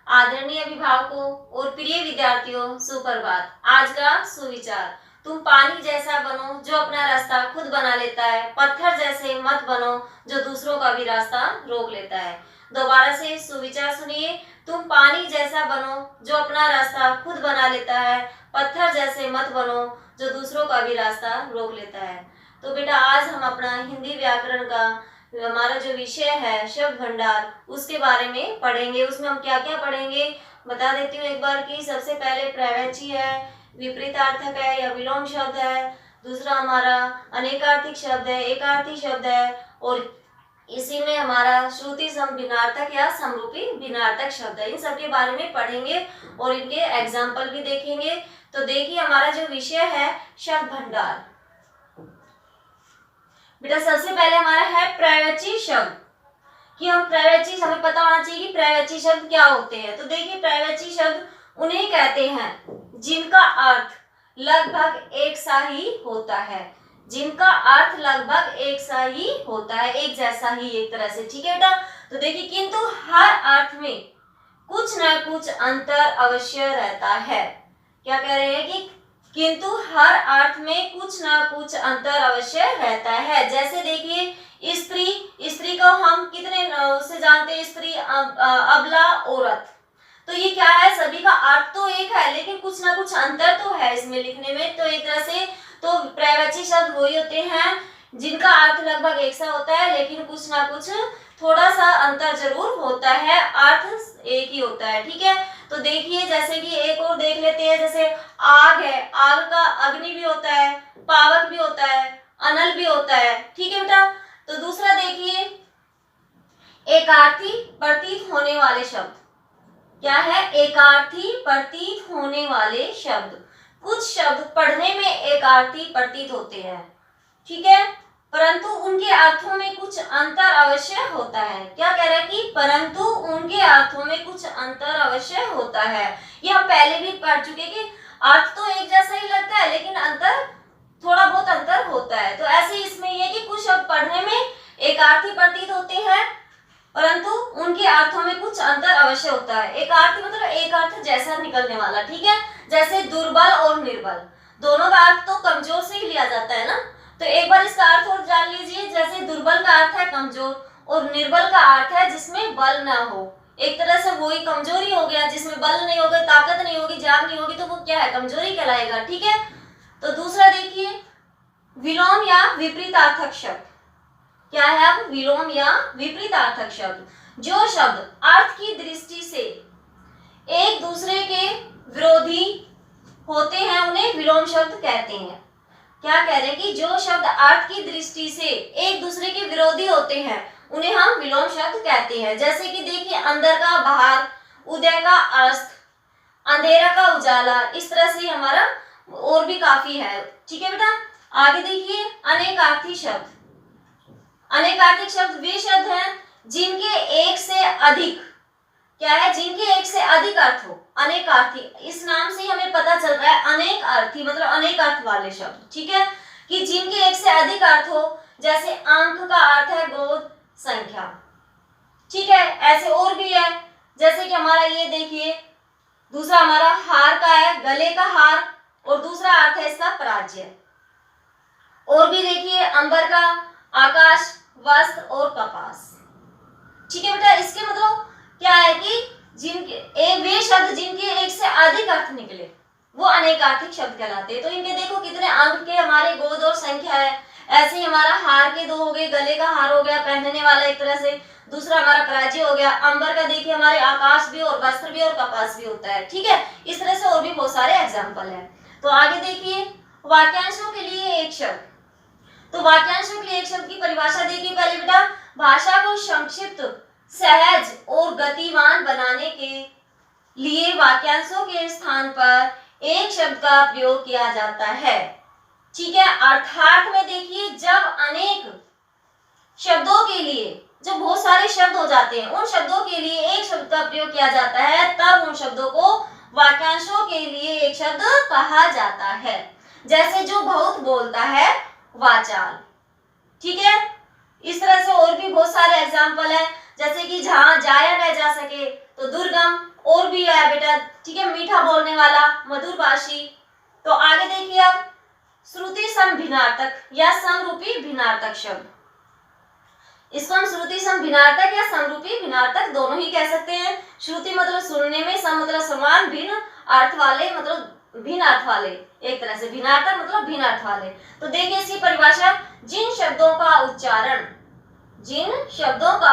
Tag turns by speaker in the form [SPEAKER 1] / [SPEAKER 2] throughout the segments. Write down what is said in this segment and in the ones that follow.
[SPEAKER 1] आदरणीय अभिभावकों और प्रिय विद्यार्थियों, सुप्रभात। आज का सुविचार, तुम पानी जैसा बनो जो अपना रास्ता खुद बना लेता है, पत्थर जैसे मत बनो जो दूसरों का भी रास्ता रोक लेता है। दोबारा से सुविचार सुनिए, तुम पानी जैसा बनो जो अपना रास्ता खुद बना लेता है, पत्थर जैसे मत बनो जो दूसरों का भी रास्ता रोक लेता है। तो बेटा, आज हम अपना हिंदी व्याकरण का हमारा जो विषय है शब्द भंडार, उसके बारे में पढ़ेंगे। उसमें हम क्या क्या पढ़ेंगे बता देती हूँ एक बार कि सबसे पहले प्रवचि है, विपरीतार्थक है या विलोम शब्द है, दूसरा हमारा अनेकार्थक शब्द है, एकार्थी शब्द है, और इसी में हमारा श्रुति सम भिन्नार्थक या समरूपी भिन्नार्थक शब्द है। इन सब के बारे में पढ़ेंगे और इनके एग्जाम्पल भी देखेंगे। तो देखिए, हमारा जो विषय है शब्द भंडार। बेटा, सबसे पहले हमारा है प्रवचि शब्द, कि हम प्रवचि, हमें पता होना चाहिए कि प्रवचि शब्द क्या होते हैं। तो देखिए, प्रवचि शब्द उन्हें कहते हैं जिनका अर्थ लगभग एक सा ही होता है, जिनका अर्थ लगभग एक सा ही होता है, एक जैसा ही, एक तरह से। ठीक है बेटा। तो देखिए, किंतु हर अर्थ में कुछ न कुछ अंतर अवश्य रहता है। क्या कह रहे हैं कि किंतु हर अर्थ में कुछ ना कुछ अंतर अवश्य रहता है। जैसे देखिए, स्त्री, स्त्री को हम कितने उससे जानते हैं, स्त्री, अबला, औरत। तो ये क्या है, सभी का अर्थ तो एक है लेकिन कुछ ना कुछ अंतर तो है इसमें लिखने में। तो एक तरह से तो प्रवचि शब्द वही होते हैं जिनका अर्थ लगभग एक सा होता है लेकिन कुछ ना कुछ थोड़ा सा अंतर जरूर होता है, अर्थ एक ही होता है। ठीक है। तो देखिए, जैसे कि एक और देख लेते हैं, जैसे आग है, आग का अग्नि भी होता है, पावक भी होता है, अनल भी होता है। ठीक है बेटा। तो दूसरा देखिए, एकार्थी प्रतीत होने वाले शब्द। क्या है? एकार्थी प्रतीत होने वाले शब्द। कुछ शब्द पढ़ने में एकार्थी प्रतीत होते हैं, ठीक है, परंतु उनके अर्थों में कुछ अंतर अवश्य होता है। क्या कह रहा है कि परंतु उनके अर्थों में कुछ अंतर अवश्य होता है। ये हम पहले भी पढ़ चुके कि अर्थ तो एक जैसा ही लगता है लेकिन अंतर, थोड़ा बहुत अंतर होता है। तो ऐसे इसमें ये कि कुछ शब्द पढ़ने में एकार्थी प्रतीत होते हैं परंतु उनके अर्थों में कुछ अंतर अवश्य होता है। एकार्थी मतलब एक अर्थ जैसा निकलने वाला। ठीक है। जैसे दुर्बल और निर्बल, दोनों का अर्थ तो कमजोर से ही लिया जाता है ना। तो एक बार इसका अर्थ और जान लीजिए। जैसे दुर्बल का अर्थ है कमजोर और निर्बल का अर्थ है जिसमें बल ना हो। एक तरह से वही कमजोरी हो गया, जिसमें बल नहीं होगा, ताकत नहीं होगी, जान नहीं होगी, तो वो क्या है, कमजोरी कहलाएगा। ठीक है। तो दूसरा देखिए, विलोम या विपरीतार्थक शब्द। क्या है अब? विलोम या विपरीतार्थक शब्द। जो शब्द अर्थ की दृष्टि से एक दूसरे के विरोधी होते हैं उन्हें विलोम शब्द कहते हैं। क्या कह रहे हैं कि जो शब्द अर्थ की दृष्टि से एक दूसरे के विरोधी होते हैं उन्हें हम विलोम शब्द कहते हैं। जैसे कि देखिए, अंदर का बाहर, उदय का अस्त, अंधेरा का उजाला, इस तरह से हमारा और भी काफी है। ठीक है बेटा। आगे देखिए, अनेकार्थी शब्द। अनेकार्थिक शब्द वे शब्द हैं जिनके एक से अधिक, क्या है, जिनके एक से अधिक अर्थ हो। अनेकार्थी, इस नाम से हमें पता चल रहा है अनेक अर्थी मतलब अनेक अर्थ वाले शब्द। ठीक है, कि जिनके एक से अधिक अर्थ हो। जैसे अंक का अर्थ है गोद, संख्या। ठीक है। ऐसे और भी है, जैसे कि हमारा ये देखिए, दूसरा हमारा हार का है, गले का हार, और दूसरा अर्थ है इसका पराजय। और भी देखिए, अंबर का, आकाश, वस्त्र और कपास। ठीक है बेटा। इसके मतलब क्या है कि जिनके वे शब्द जिनके एक से अधिक अर्थ निकले वो अनेकार्थिक शब्द कहलाते हैं। तो इनके देखो कितने अंक के हमारे गोद और संख्या है। ऐसे ही हमारा हार के दो हो गए, गले का हार हो गया पहनने वाला एक तरह से, दूसरा हमारा पराजय हो गया। अंबर का देखिए हमारे आकाश भी और वस्त्र भी और कपास भी होता है। ठीक है। इस तरह से और भी बहुत सारे एग्जाम्पल है। तो आगे देखिए, वाक्यांशों के लिए एक शब्द। तो वाक्यांशों के लिए एक शब्द की परिभाषा देखिए पहले बेटा। भाषा को संक्षिप्त, सहज और गतिमान बनाने के लिए वाक्यांशों के स्थान पर एक शब्द का प्रयोग किया जाता है। ठीक है। अर्थात में देखिए, जब अनेक शब्दों के लिए, जब बहुत सारे शब्द हो जाते हैं, उन शब्दों के लिए एक शब्द का प्रयोग किया जाता है, तब उन शब्दों को वाक्यांशों के लिए एक शब्द कहा जाता है। जैसे जो बहुत बोलता है, वाचाल। ठीक है। इस तरह से और भी बहुत सारे एग्जाम्पल है, जैसे कि जहां जाया न जा सके तो दुर्गम, और भी है बेटा, ठीक है, मीठा बोलने वाला, मधुरभाषी। तो आगे देखिए अब श्रुति सम भिन्नार्थक या समरूपी भिन्नार्थक शब्द। इसको हम श्रुति सम भिन्नार्थक या समरूपी भिन्नार्थक दोनों ही कह सकते हैं। श्रुति मतलब सुनने में, सम मतलब समान, भिन्न अर्थ वाले मतलब भिन्न अर्थ वाले, एक तरह से भिन्नार्थक मतलब भिन्न अर्थ वाले। तो देखिए इसकी परिभाषा, जिन शब्दों का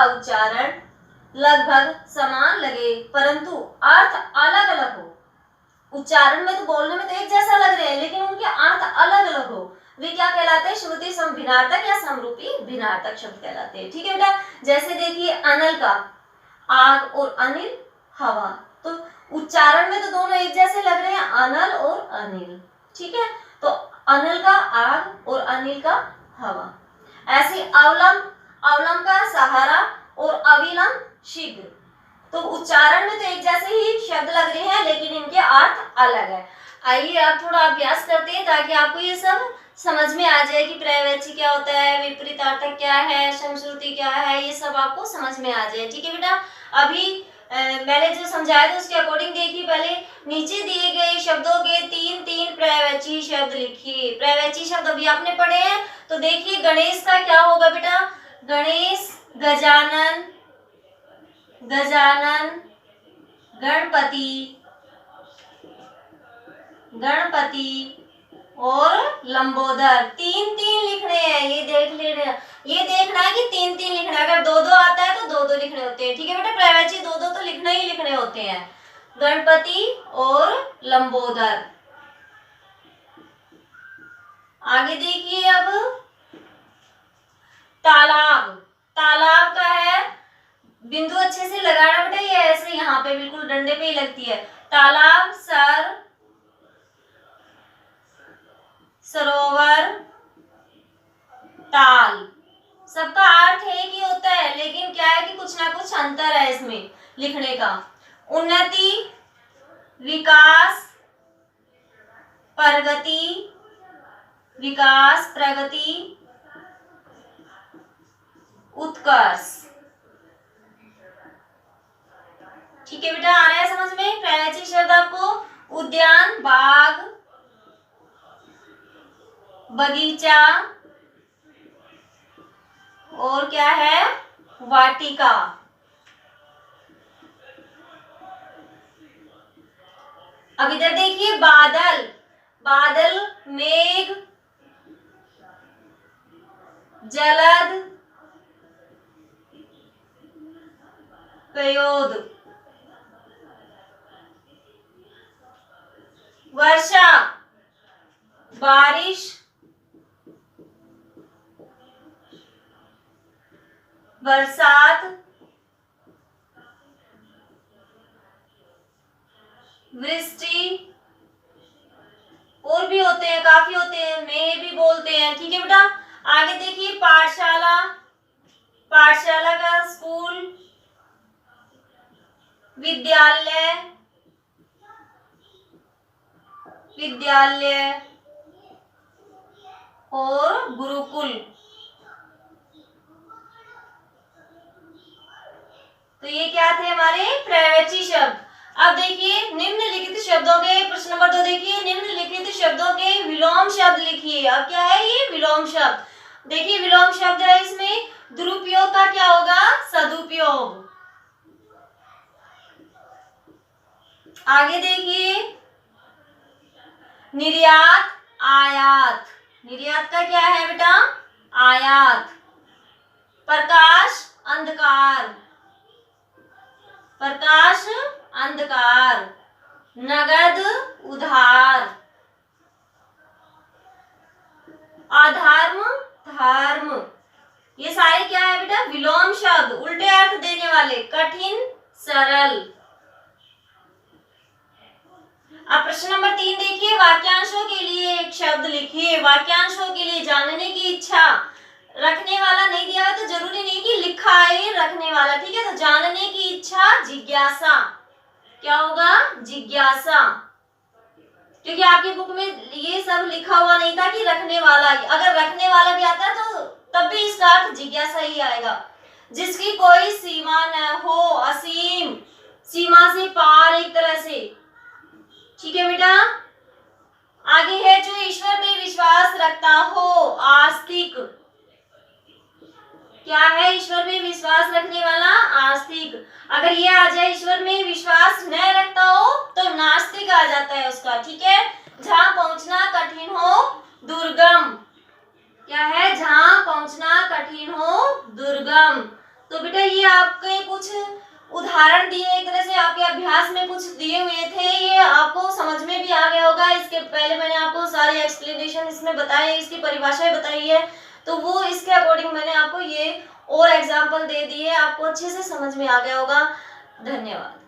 [SPEAKER 1] उच्चारण लगभग समान लगे परंतु अर्थ अलग अलग हो। उच्चारण में तो, बोलने में तो एक जैसा लग रहे हैं लेकिन उनके अर्थ अलग अलग हो, वे क्या कहलाते हैं? श्रुति सम भिन्नार्थक या समरूपी भिन्नार्थक शब्द कहलाते हैं। ठीक है बेटा, जैसे देखिए अनल का आग और अनिल हवा, तो उच्चारण में तो दोनों एक जैसे लग रहे हैं, अनल और अनिल। ठीक है, तो अनल का आग और अनिल का हवा। ऐसे अवलंब का सहारा और अविलंब शीघ्र, तो उच्चारण में तो एक जैसे ही शब्द लग रहे हैं लेकिन इनके अर्थ अलग है। आइए आप थोड़ा अभ्यास करते हैं ताकि आपको ये सब समझ में आ जाए कि पर्यायवाची क्या होता है, विपरीतार्थक क्या है, समश्रुति क्या है, ये सब आपको समझ में आ जाए। ठीक है बेटा, अभी मैंने जो समझाया था उसके अकॉर्डिंग देखिए, पहले नीचे दिए गए शब्दों के तीन पर्यायवाची शब्द लिखिए। पर्यायवाची शब्द अभी आपने पढ़े हैं, तो देखिए गणेश का क्या होगा बेटा? गणेश, गजानन, गणपति और लंबोदर। तीन लिखने हैं, ये देख लेना, ये देखना है कि तीन लिखना है। अगर दो आता है तो दो लिखने होते हैं। ठीक है बेटा, पर्यायवाची दो तो लिखने ही लिखने होते हैं, गणपति और लंबोदर। आगे देखिए अब तालाब का है, बिंदु अच्छे से लगाना बेटा, ये ऐसे यहाँ पे बिल्कुल डंडे पे ही लगती है। तालाब, सरोवर, ताल, सबका अर्थ एक ही होता है लेकिन क्या है कि कुछ ना कुछ अंतर है इसमें लिखने का। उन्नति, विकास, प्रगति, उत्कर्ष। ठीक है बेटा, आ रहा है समझ में? पर्यायवाची शब्द आपको उद्यान, बाग, बगीचा और क्या है? वाटिका। अब इधर देखिए बादल, मेघ, जलद, पयोद, वर्षा, बारिश, बरसात, वृष्टि, और भी होते हैं, काफी होते हैं, मेघ भी बोलते हैं। ठीक है बेटा, आगे देखिए पाठशाला का स्कूल, विद्यालय और गुरुकुल। तो ये क्या थे हमारे पर्यायवाची शब्द। अब देखिए निम्नलिखित शब्दों के, प्रश्न नंबर 2 देखिए, निम्नलिखित शब्दों के विलोम शब्द लिखिए। अब क्या है ये? विलोम शब्द। देखिए विलोम शब्द है, इसमें दुरुपयोग का क्या होगा? सदुपयोग। आगे देखिए निर्यात, आयात। निर्यात का क्या है बेटा? आयात। प्रकाश, अंधकार, नगद, उधार, अधर्म, धर्म। ये सारे क्या है बेटा? विलोम शब्द, उल्टे अर्थ देने वाले, कठिन, सरल। अब प्रश्न नंबर 3 देखिए, वाक्यांशों के लिए एक शब्द लिखिए। वाक्यांशों के लिए जानने की इच्छा, रखने वाला नहीं दिया है तो जरूरी नहीं कि लिखा है रखने वाला। ठीक है, तो जानने की इच्छा, जिज्ञासा। क्या होगा? जिज्ञासा, क्योंकि आपकी बुक में ये सब लिखा हुआ नहीं था कि रखने वाला। अगर रखने वाला भी आता तो तब भी इसका अर्थ जिज्ञासा ही आएगा। जिसकी कोई सीमा न हो, असीम, सीमा से पार, एक तरह से। ठीक है बेटा। आगे है जो ईश्वर में विश्वास रखता हो, आस्तिक। क्या है ईश्वर में विश्वास रखने वाला? आस्तिक। अगर ये आ जाए ईश्वर में विश्वास न रखता हो तो नास्तिक आ जाता है उसका। ठीक है। जहां पहुंचना कठिन हो, दुर्गम। क्या है? जहां पहुंचना कठिन हो, दुर्गम। तो बेटा ये आपके कुछ उदाहरण दिए, एक तरह से आपके अभ्यास में कुछ दिए हुए थे, ये आपको समझ में भी आ गया होगा। इसके पहले मैंने आपको सारी एक्सप्लेनेशन इसमें बताई, इसकी परिभाषाएं बताई है, तो वो इसके अकॉर्डिंग मैंने आपको ये और एग्जाम्पल दे दिए, आपको अच्छे से समझ में आ गया होगा। धन्यवाद।